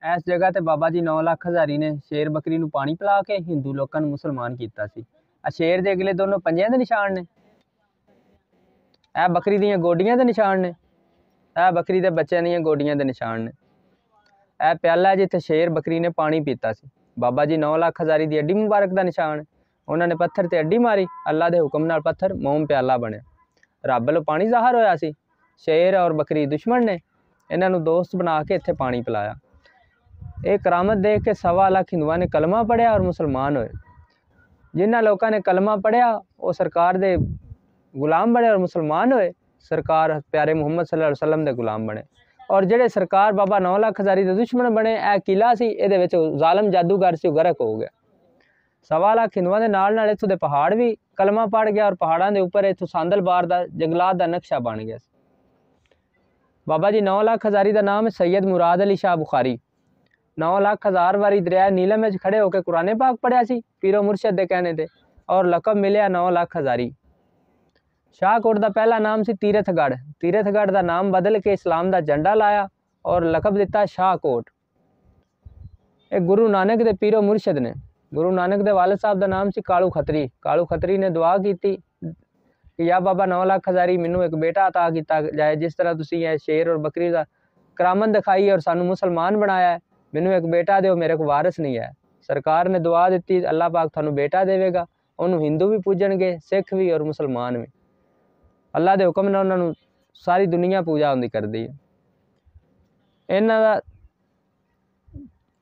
ਇਸ ਜਗ੍ਹਾ ਤੇ ਬਾਬਾ ਜੀ 9 ਲੱਖ ਹਜ਼ਾਰੀ ਨੇ ਸ਼ੇਰ ਬੱਕਰੀ ਨੂੰ ਪਾਣੀ ਪਿਲਾ ਕੇ ਹਿੰਦੂ ਲੋਕਾਂ ਨੂੰ ਮੁਸਲਮਾਨ ਕੀਤਾ ਸੀ। ਆ ਸ਼ੇਰ ਦੇ ਅਗਲੇ ਦੋਨੋਂ ਪੰਜਿਆਂ ਦੇ ਨਿਸ਼ਾਨ ਨੇ, ਇਹ ਬੱਕਰੀ ਦੀਆਂ ਗੋਡੀਆਂ ਦੇ ਨਿਸ਼ਾਨ ਨੇ, ਇਹ ਬੱਕਰੀ ਦੇ ਬੱਚਿਆਂ ਦੀਆਂ ਗੋਡੀਆਂ ਦੇ ਨਿਸ਼ਾਨ ਨੇ। ਇਹ ਪਿਆਲਾ ਜਿੱਥੇ ਸ਼ੇਰ ਬੱਕਰੀ ਨੇ ਪਾਣੀ ਪੀਤਾ ਸੀ, ਬਾਬਾ ਜੀ 9 ਲੱਖ ਹਜ਼ਾਰੀ ਦੀ ਅੱਡੀ ਮੁਬਾਰਕ ਦਾ ਨਿਸ਼ਾਨ ਹੈ। ਉਹਨਾਂ ਨੇ ਪੱਥਰ ਤੇ ਅੱਡੀ ਮਾਰੀ, ਅੱਲਾ ਦੇ ਹੁਕਮ ਨਾਲ ਪੱਥਰ ਮੋਮ ਪਿਆਲਾ ਬਣਿਆ, ਰੱਬ ਵੱਲੋਂ ਪਾਣੀ ਜ਼ਾਹਰ ਹੋਇਆ ਸੀ। ਸ਼ੇਰ ਔਰ ਬੱਕਰੀ ਦੁਸ਼ਮਣ ਨੇ, ਇਹਨਾਂ ਨੂੰ ਦੋਸਤ ਬਣਾ ਕੇ ਇੱਥੇ ਪਾਣੀ ਪਿਲਾਇਆ। ਇਹ ਕਰਾਮਤ ਦੇਖ ਕੇ 1.25 ਲੱਖ ਹਿੰਦੂਆਂ ਨੇ ਕਲਮਾ ਪੜ੍ਹਿਆ ਔਰ ਮੁਸਲਮਾਨ ਹੋਏ। ਜਿਨ੍ਹਾਂ ਲੋਕਾਂ ਨੇ ਕਲਮਾ ਪੜ੍ਹਿਆ ਉਹ ਸਰਕਾਰ ਦੇ ਗੁਲਾਮ ਬਣੇ ਔਰ ਮੁਸਲਮਾਨ ਹੋਏ, ਸਰਕਾਰ ਪਿਆਰੇ ਮੁਹੰਮਦ ਸੱਲੱਲਾਹੁ ਅਲੈहि ਵਸੱਲਮ ਦੇ ਗੁਲਾਮ ਬਣੇ। ਔਰ ਜਿਹੜੇ ਸਰਕਾਰ ਬਾਬਾ 9 ਲੱਖ ਹਜ਼ਾਰੀ ਦੇ ਦੁਸ਼ਮਣ ਬਣੇ, ਇਹ ਕਿਲਾ ਸੀ, ਇਹਦੇ ਵਿੱਚ ਜ਼ਾਲਮ ਜਾਦੂਗਰ ਸੀ, ਉਹ ਗਰਕ ਹੋ ਗਿਆ। 1.25 ਲੱਖ ਹਿੰਦੂਆਂ ਦੇ ਨਾਲ ਨਾਲ ਇੱਥੋਂ ਦੇ ਪਹਾੜ ਵੀ ਕਲਮਾ ਪੜ ਗਿਆ ਔਰ ਪਹਾੜਾਂ ਦੇ ਉੱਪਰ ਇੱਥੋਂ ਸਾਂਦਲਬਾਰ ਦਾ ਜੰਗਲਾਤ ਦਾ ਨਕਸ਼ਾ ਬਣ ਗਿਆ ਸੀ। ਬਾਬਾ ਜੀ 9 ਲੱਖ ਹਜ਼ਾਰੀ ਦਾ ਨਾਮ ਹੈ ਸੈਯਦ ਮੁਰਾਦ ਅਲੀ ਸ਼ਾਹ ਬੁਖਾਰੀ। 9 ਲੱਖ ਹਜ਼ਾਰ ਵਾਰੀ ਦਰਿਆ ਨੀਲਮ ਵਿੱਚ ਖੜੇ ਹੋ ਕੇ ਕੁਰਾਨ ਪਾਕ ਪੜ੍ਹਿਆ ਸੀ ਪੀਰੋ ਮੁਰਸ਼ਦ ਦੇ ਕਹਿਣੇ ਤੇ, ਔਰ ਲਕਬ ਮਿਲਿਆ 9 ਲੱਖ ਹਜ਼ਾਰੀ। ਸ਼ਾਹਕੋਟ ਦਾ ਪਹਿਲਾ ਨਾਮ ਸੀ ਤੀਰਥਗੜ੍ਹ, ਤੀਰਥਗੜ੍ਹ ਦਾ ਨਾਮ ਬਦਲ ਕੇ ਇਸਲਾਮ ਦਾ ਝੰਡਾ ਲਾਇਆ ਔਰ ਲਕਬ ਦਿੱਤਾ ਸ਼ਾਹਕੋਟ। ਇਹ ਗੁਰੂ ਨਾਨਕ ਦੇ ਪੀਰੋ ਮੁਰਸ਼ਦ ਨੇ। ਗੁਰੂ ਨਾਨਕ ਦੇ ਵਾਲਿਦ ਸਾਹਿਬ ਦਾ ਨਾਮ ਸੀ ਕਾਲੂ ਖੱਤਰੀ। ਕਾਲੂ ਖੱਤਰੀ ਨੇ ਦੁਆ ਕੀਤੀ ਕਿ ਯਾ ਬਾਬਾ 9 ਲੱਖ ਹਜ਼ਾਰੀ ਮੈਨੂੰ ਇੱਕ ਬੇਟਾ ਅਤਾ ਕੀਤਾ ਜਾਏ, ਜਿਸ ਤਰ੍ਹਾਂ ਤੁਸੀਂ ਇਹ ਸ਼ੇਰ ਔਰ ਬੱਕਰੀ ਦਾ ਕਰਾਮਤ ਦਿਖਾਈ ਔਰ ਸਾਨੂੰ ਮੁਸਲਮਾਨ ਬਣਾਇਆ ਹੈ, ਮੈਨੂੰ ਇੱਕ ਬੇਟਾ ਦਿਓ, ਮੇਰੇ ਕੋਲ ਵਾਰਿਸ ਨਹੀਂ ਹੈ। ਸਰਕਾਰ ਨੇ ਦੁਆ ਦਿੱਤੀ, ਅੱਲਾਹ ਪਾਕ ਤੁਹਾਨੂੰ ਬੇਟਾ ਦੇਵੇਗਾ, ਉਹਨੂੰ ਹਿੰਦੂ ਵੀ ਪੂਜਣਗੇ, ਸਿੱਖ ਵੀ ਔਰ ਮੁਸਲਮਾਨ ਵੀ। ਅੱਲਾਹ ਦੇ ਹੁਕਮ ਨਾਲ ਉਹਨਾਂ ਨੂੰ ਸਾਰੀ ਦੁਨੀਆ ਪੂਜਾ ਹੁੰਦੀ ਕਰਦੀ ਹੈ। ਇਹਨਾਂ ਦਾ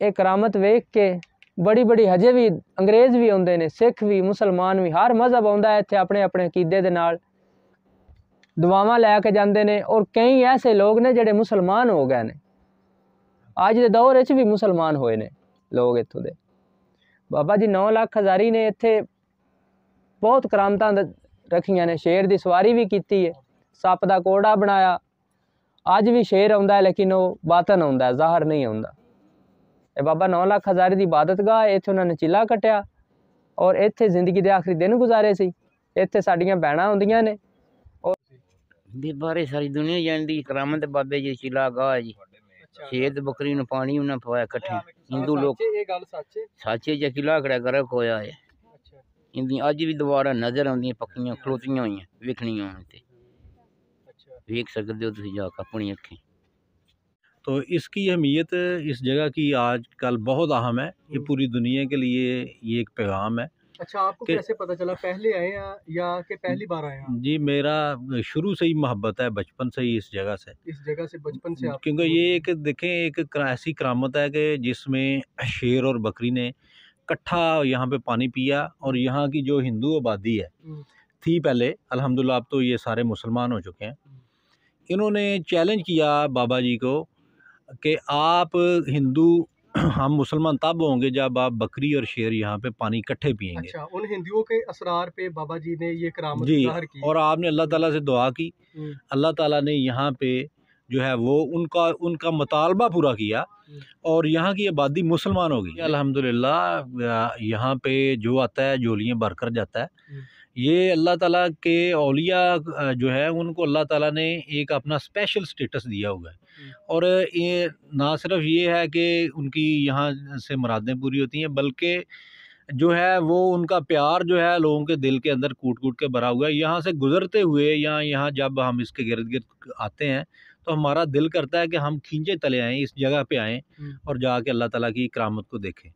ਇਹ ਕਰਾਮਤ ਵੇਖ ਕੇ ਬੜੀ ਬੜੀ ਹਜੇ ਵੀ ਅੰਗਰੇਜ਼ ਵੀ ਆਉਂਦੇ ਨੇ, ਸਿੱਖ ਵੀ, ਮੁਸਲਮਾਨ ਵੀ, ਹਰ ਮਜ਼ਹਬ ਆਉਂਦਾ ਇੱਥੇ ਆਪਣੇ ਆਪਣੇ ਅਕੀਦੇ ਦੇ ਨਾਲ ਦੁਆਵਾਂ ਲੈ ਕੇ ਜਾਂਦੇ ਨੇ। ਔਰ ਕਈ ਐਸੇ ਲੋਕ ਨੇ ਜਿਹੜੇ ਮੁਸਲਮਾਨ ਹੋ ਗਏ ਨੇ, ਅੱਜ ਦੇ ਦੌਰ ਵਿੱਚ ਵੀ ਮੁਸਲਮਾਨ ਹੋਏ ਨੇ ਲੋਕ ਇੱਥੋਂ ਦੇ। ਬਾਬਾ ਜੀ 9 ਲੱਖ ਹਜ਼ਾਰੀ ਨੇ ਇੱਥੇ ਬਹੁਤ ਕਰਾਮਤਾਂ ਰੱਖੀਆਂ ਨੇ, ਸ਼ੇਰ ਦੀ ਸਵਾਰੀ ਵੀ ਕੀਤੀ ਹੈ, ਸੱਪ ਦਾ ਕੋੜਾ ਬਣਾਇਆ। ਅੱਜ ਵੀ ਸ਼ੇਰ ਆਉਂਦਾ ਹੈ ਲੇਕਿਨ ਉਹ ਬਾਤਨ ਆਉਂਦਾ ਹੈ, ਜ਼ਾਹਰ ਨਹੀਂ ਆਉਂਦਾ। ਇਹ ਬਾਬਾ 9 ਲੱਖ ਹਜ਼ਾਰੀ ਦੀ ਇਬਾਦਤਗਾਹ, ਇੱਥੇ ਉਹਨਾਂ ਨੇ ਚਿੱਲਾ ਕੱਟਿਆ ਔਰ ਇੱਥੇ ਜ਼ਿੰਦਗੀ ਦੇ ਆਖਰੀ ਦਿਨ ਗੁਜ਼ਾਰੇ ਸੀ। ਇੱਥੇ ਸਾਡੀਆਂ ਭੈਣਾਂ ਹੁੰਦੀਆਂ ਨੇ। ਵੀ ਬਾਰੇ ਸਾਰੀ ਦੁਨੀਆ ਜਾਣਦੀ ਕਰਾਮਤ ਬਾਬੇ ਜੀ ਚਿੱਲਾ ਗਾਹ ਜੀ। ਸ਼ੇਰ ਬੱਕਰੀ ਨੂੰ ਪਾਣੀ ਉਹਨਾਂ ਪਵਾਇਆ ਇਕੱਠੇ ਹਿੰਦੂ ਲੋਕ। ਇਹ ਗੱਲ ਸੱਚ ਹੈ? ਸੱਚੇ ਜਾਂ ਕਿਲਾ ਖੜਾ ਗਰਕ ਹੋਇਆ ਹੈ। ਇੰਦੀਆਂ ਅੱਜ ਵੀ ਦੁਬਾਰਾ ਨਜ਼ਰ ਆਉਂਦੀਆਂ, ਪੱਕੀਆਂ ਖਲੋਤੀਆਂ ਹੋਈਆਂ, ਵੇਖਣੀਆਂ ਹੋਣ ਤੇ देख सकते हो तुम जाकर अपनी अखीं। तो इसकी अहमियत इस जगह की आजकल बहुत अहम है। ये पूरी दुनिया के लिए ये एक पैगाम है। अच्छा, आपको कैसे पता चला? पहले आए या कि पहली बार आए हैं? जी, मेरा शुरू से ही मोहब्बत है, बचपन से ही इस जगह से बचपन से आप? क्योंकि ये एक देखें एक ऐसी करामत है कि जिसमें शेर और बकरी ने इकट्ठा यहाँ पे पानी पिया। और यहाँ की जो हिंदू आबादी है थी पहले, अल्हम्दुलिल्लाह अब तो ये सारे मुसलमान हो चुके हैं। इन्होंने चैलेंज किया बाबा जी को कि आप हिंदू, हम मुसलमान तब होंगे जब आप बकरी और शेर यहाँ पे पानी इकट्ठे पिएंगे। अच्छा, उन हिंदुओं के असरार पे बाबा जी ने ये करामत जी, ज़ाहिर की। और आपने अल्लाह ताला से दुआ की, अल्लाह ताला ने यहाँ पे जो है वो उनका मुतालबा पूरा किया और यहाँ की आबादी मुसलमान हो गई। अल्हम्दुलिल्लाह यहाँ पे जो आता है झोलियाँ भर कर जाता है। ये अल्लाह ताला के औलिया जो है उनको अल्लाह ताला ने एक अपना स्पेशल स्टेटस दिया हुआ है। और ये ना सिर्फ ये है कि उनकी यहाँ से मुरादें पूरी होती हैं, बल्कि जो है वो उनका प्यार जो है लोगों के दिल के अंदर कूट कूट के भरा हुआ है। यहाँ से गुजरते हुए या यहाँ जब हम इसके गिर्द गिर्द आते हैं तो हमारा दिल करता है कि हम खींचे तले आएँ, इस जगह पे आएँ और जाके अल्लाह ताला की करामत को देखें।